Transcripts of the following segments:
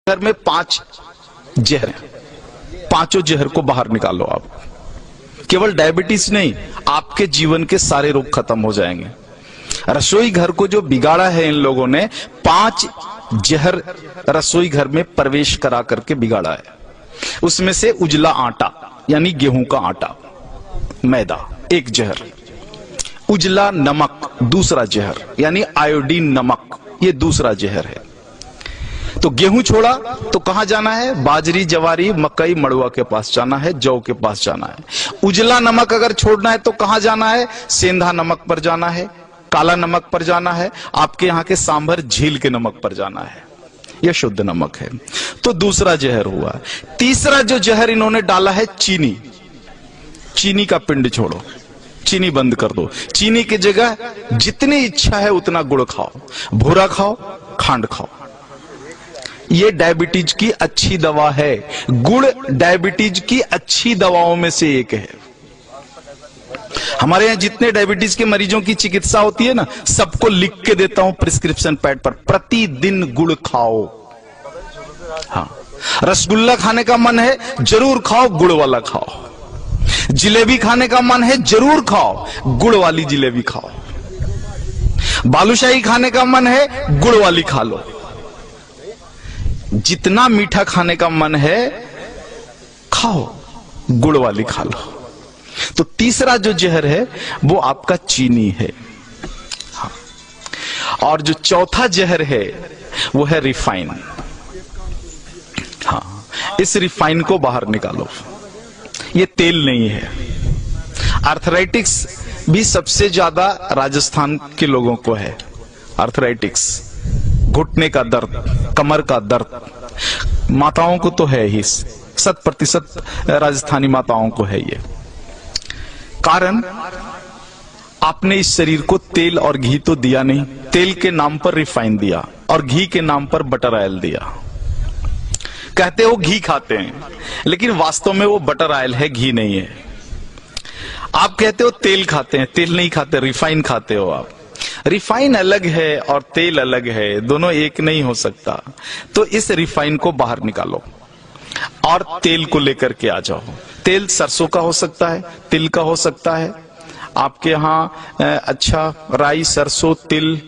घर में 5 जहर हैं, पांचों जहर को बाहर निकालो आप। केवल डायबिटीज नहीं, आपके जीवन के सारे रोग खत्म हो जाएंगे। रसोई घर को जो बिगाड़ा है इन लोगों ने, 5 जहर रसोई घर में प्रवेश करा करके बिगाड़ा है। उसमें से उजला आटा यानी गेहूं का आटा, मैदा एक जहर, उजला नमक दूसरा जहर यानी आयोडीन नमक, ये दूसरा जहर है। तो गेहूं छोड़ा तो कहां जाना है? बाजरी, जवारी, मकई, मड़ुआ के पास जाना है, जौ के पास जाना है। उजला नमक अगर छोड़ना है तो कहां जाना है? सेंधा नमक पर जाना है, काला नमक पर जाना है, आपके यहां के सांभर झील के नमक पर जाना है। यह शुद्ध नमक है। तो दूसरा जहर हुआ। तीसरा जो जहर इन्होंने डाला है चीनी। चीनी का पिंड छोड़ो, चीनी बंद कर दो। चीनी की जगह जितनी इच्छा है उतना गुड़ खाओ, भूरा खाओ, खांड खाओ। ये डायबिटीज की अच्छी दवा है। गुड़ डायबिटीज की अच्छी दवाओं में से एक है। हमारे यहां जितने डायबिटीज के मरीजों की चिकित्सा होती है ना, सबको लिख के देता हूं प्रिस्क्रिप्शन पैड पर, प्रतिदिन गुड़ खाओ। हाँ, रसगुल्ला खाने का मन है जरूर खाओ, गुड़ वाला खाओ। जिलेबी खाने का मन है जरूर खाओ, गुड़ वाली जिलेबी खाओ। बालूशाही खाने का मन है, गुड़ वाली खा लो। जितना मीठा खाने का मन है खाओ, गुड़ वाली खा लो। तो तीसरा जो जहर है वो आपका चीनी है। हाँ। और जो चौथा जहर है वो है रिफाइन। हाँ, इस रिफाइन को बाहर निकालो। ये तेल नहीं है। आर्थराइटिक्स भी सबसे ज्यादा राजस्थान के लोगों को है। आर्थराइटिक्स, घुटने का दर्द, कमर का दर्द, माताओं को तो है ही, 100% राजस्थानी माताओं को है ये। कारण आपने इस शरीर को तेल और घी तो दिया नहीं, तेल के नाम पर रिफाइन दिया और घी के नाम पर बटर ऑयल दिया। कहते हो घी खाते हैं, लेकिन वास्तव में वो बटर ऑयल है, घी नहीं है। आप कहते हो तेल खाते हैं, तेल नहीं खाते, रिफाइन खाते हो आप। रिफाइन अलग है और तेल अलग है, दोनों एक नहीं हो सकता। तो इस रिफाइन को बाहर निकालो और तेल को लेकर के आ जाओ। तेल सरसों का हो सकता है, तिल का हो सकता है। आपके यहाँ अच्छा राई, सरसों, तिल,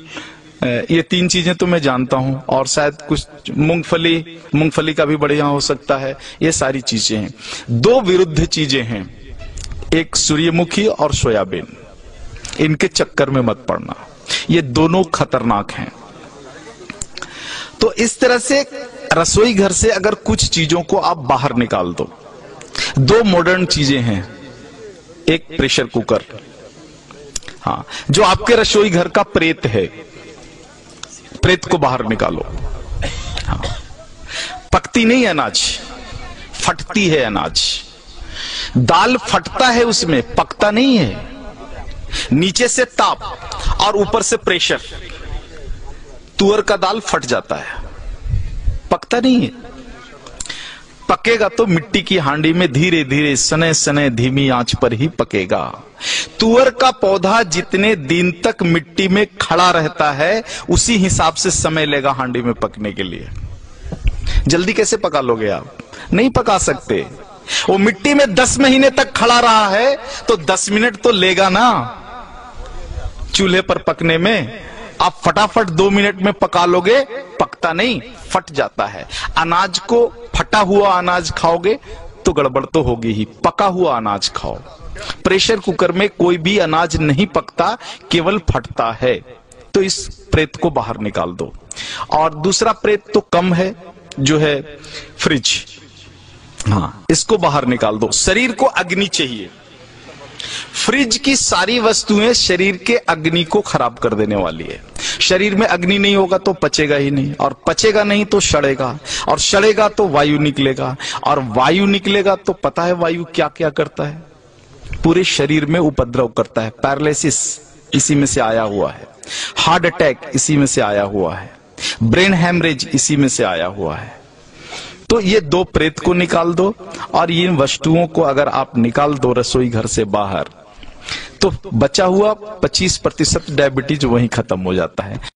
ये 3 चीजें तो मैं जानता हूं, और शायद कुछ मूंगफली का भी बढ़िया हो सकता है। ये सारी चीजें हैं। 2 विरुद्ध चीजें हैं, एक सूर्यमुखी और सोयाबीन। इनके चक्कर में मत पड़ना, ये दोनों खतरनाक हैं। तो इस तरह से रसोई घर से अगर कुछ चीजों को आप बाहर निकाल दो। 2 मॉडर्न चीजें हैं, एक प्रेशर कुकर, हाँ, जो आपके रसोई घर का प्रेत है, प्रेत को बाहर निकालो। हाँ, पकती नहीं अनाज, फटती है अनाज। दाल फटता है उसमें, पकता नहीं है। नीचे से ताप और ऊपर से प्रेशर, तुअर का दाल फट जाता है, पकता नहीं है। पकेगा तो मिट्टी की हांडी में धीरे धीरे, सने सने, धीमी आंच पर ही पकेगा। तुअर का पौधा जितने दिन तक मिट्टी में खड़ा रहता है, उसी हिसाब से समय लेगा हांडी में पकने के लिए। जल्दी कैसे पका लोगे आप? नहीं पका सकते। वो मिट्टी में 10 महीने तक खड़ा रहा है तो 10 मिनट तो लेगा ना चूल्हे पर पकने में। आप फटाफट 2 मिनट में पका लोगे, पकता नहीं, फट जाता है। अनाज को, फटा हुआ अनाज खाओगे तो गड़बड़ तो होगी ही, पका हुआ अनाज खाओ। प्रेशर कुकर में कोई भी अनाज नहीं पकता, केवल फटता है। तो इस प्रेत को बाहर निकाल दो। और दूसरा प्रेत तो कम है, जो है फ्रिज। हाँ, इसको बाहर निकाल दो। शरीर को अग्नि चाहिए। फ्रिज की सारी वस्तुएं शरीर के अग्नि को खराब कर देने वाली है। शरीर में अग्नि नहीं होगा तो पचेगा ही नहीं, और पचेगा नहीं तो सड़ेगा, और सड़ेगा तो वायु निकलेगा, और वायु निकलेगा तो पता है वायु क्या क्या करता है? पूरे शरीर में उपद्रव करता है। पैरालिसिस इसी में से आया हुआ है, हार्ट अटैक इसी में से आया हुआ है, ब्रेन हैमरेज इसी में से आया हुआ है। तो ये 2 प्रेत को निकाल दो, और इन वस्तुओं को अगर आप निकाल दो रसोई घर से बाहर, तो बचा हुआ 25% डायबिटीज वहीं खत्म हो जाता है।